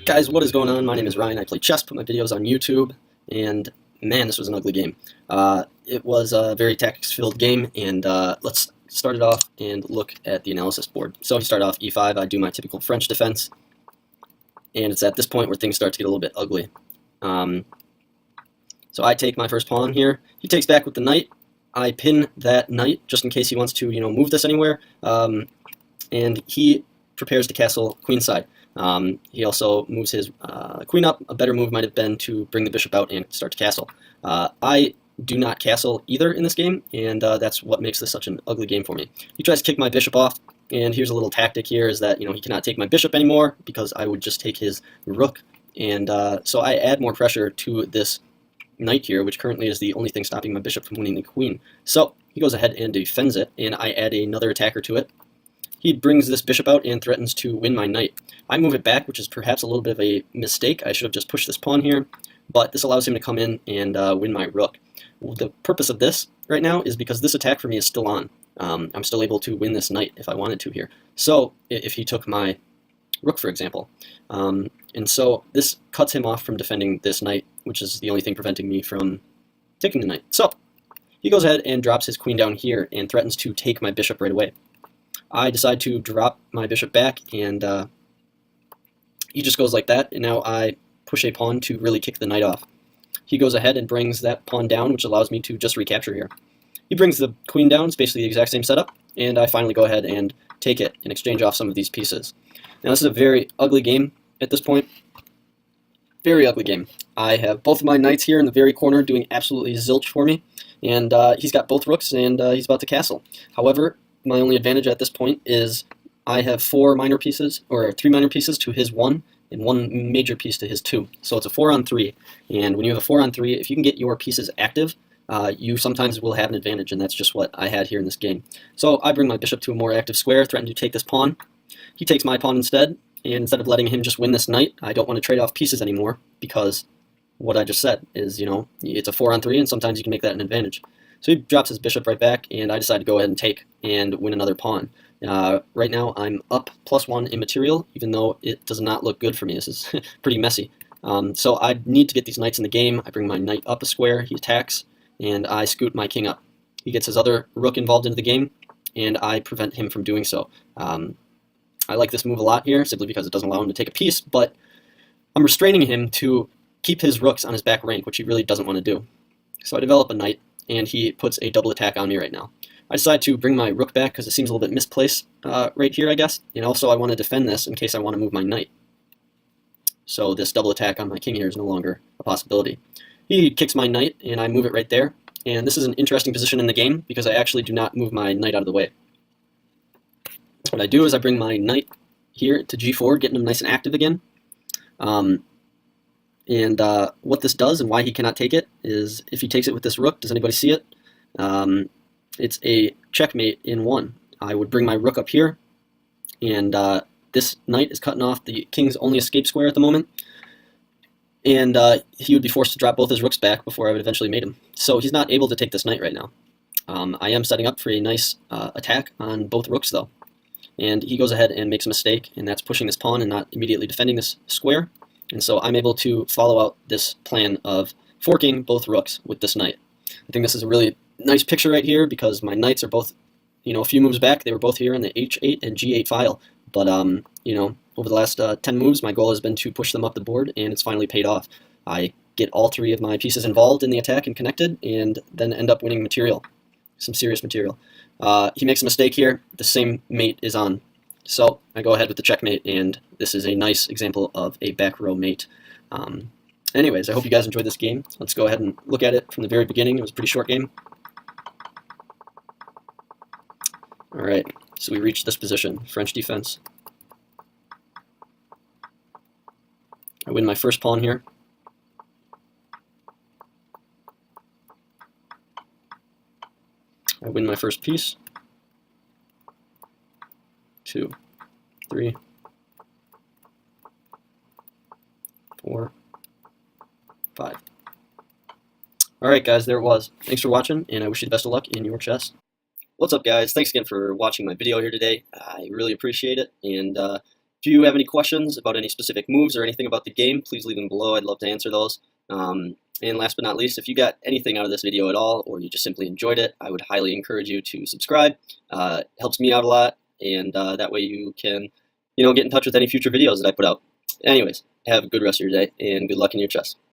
Guys, what is going on? My name is Ryan. I play chess, put my videos on YouTube, and man, this was an ugly game. It was a very tactics-filled game, and let's start it off and look at the analysis board. So if you start off e5, I do my typical French defense, and it's at this point where things start to get a little bit ugly. So I take my first pawn here. He takes back with the knight. I pin that knight just in case he wants to, move this anywhere, and he prepares to castle queenside. He also moves his queen up. A better move might have been to bring the bishop out and start to castle. I do not castle either in this game, and that's what makes this such an ugly game for me. He tries to kick my bishop off, and here's a little tactic here, is that he cannot take my bishop anymore because I would just take his rook, and so I add more pressure to this knight here, which currently is the only thing stopping my bishop from winning the queen. So he goes ahead and defends it, and I add another attacker to it. He brings this bishop out and threatens to win my knight. I move it back, which is perhaps a little bit of a mistake. I should have just pushed this pawn here, but this allows him to come in and win my rook. Well, the purpose of this right now is because this attack for me is still on. I'm still able to win this knight if I wanted to here. So if he took my rook, for example. And so this cuts him off from defending this knight, which is the only thing preventing me from taking the knight. So he goes ahead and drops his queen down here and threatens to take my bishop right away. I decide to drop my bishop back, and he just goes like that, and now I push a pawn to really kick the knight off. He goes ahead and brings that pawn down, which allows me to just recapture here. He brings the queen down. It's basically the exact same setup, and I finally go ahead and take it and exchange off some of these pieces. Now this is a very ugly game at this point. Very ugly game. I have both of my knights here in the very corner doing absolutely zilch for me, and he's got both rooks, and he's about to castle. However, my only advantage at this point is I have 4 minor pieces, or 3 minor pieces to his 1, and 1 major piece to his 2. So it's a 4-on-3, and when you have a 4-on-3, if you can get your pieces active, you sometimes will have an advantage, and that's just what I had here in this game. So I bring my bishop to a more active square, threaten to take this pawn. He takes my pawn instead, and instead of letting him just win this knight, I don't want to trade off pieces anymore, because what I just said is, it's a 4-on-3, and sometimes you can make that an advantage. So he drops his bishop right back, and I decide to go ahead and take and win another pawn. Right now I'm up +1 in material, even though it does not look good for me. This is pretty messy. So I need to get these knights in the game. I bring my knight up a square, he attacks, and I scoot my king up. He gets his other rook involved into the game, and I prevent him from doing so. I like this move a lot here, simply because it doesn't allow him to take a piece, but I'm restraining him to keep his rooks on his back rank, which he really doesn't want to do. So I develop a knight, and he puts a double attack on me right now. I decide to bring my rook back because it seems a little bit misplaced right here, I guess. And also I want to defend this in case I want to move my knight. So this double attack on my king here is no longer a possibility. He kicks my knight, and I move it right there. And this is an interesting position in the game because I actually do not move my knight out of the way. What I do is I bring my knight here to g4, getting him nice and active again. What this does and why he cannot take it is if he takes it with this rook, does anybody see it? It's a checkmate in 1. I would bring my rook up here, and this knight is cutting off the king's only escape square at the moment, and he would be forced to drop both his rooks back before I would eventually mate him. So he's not able to take this knight right now. I am setting up for a nice attack on both rooks, though. And he goes ahead and makes a mistake, and that's pushing this pawn and not immediately defending this square. And so I'm able to follow out this plan of forking both rooks with this knight. I think this is a really nice picture right here because my knights are both, a few moves back. They were both here in the h8 and g8 file. But, over the last 10 moves, my goal has been to push them up the board, and it's finally paid off. I get all 3 of my pieces involved in the attack and connected, and then end up winning material, some serious material. He makes a mistake here. The same mate is on. So I go ahead with the checkmate, and this is a nice example of a back row mate. Anyways, I hope you guys enjoyed this game. Let's go ahead and look at it from the very beginning. It was a pretty short game. Alright, so we reached this position, French defense. I win my first pawn here. I win my first piece. 2, 3, 4, 5. Alright guys, there it was. Thanks for watching, and I wish you the best of luck in your chess. What's up guys? Thanks again for watching my video here today. I really appreciate it, and If you have any questions about any specific moves or anything about the game, please leave them below. I'd love to answer those. And last but not least, if you got anything out of this video at all, or you just simply enjoyed it, I would highly encourage you to subscribe. It helps me out a lot, and that way you can, get in touch with any future videos that I put out. Anyways, have a good rest of your day, and good luck in your chess.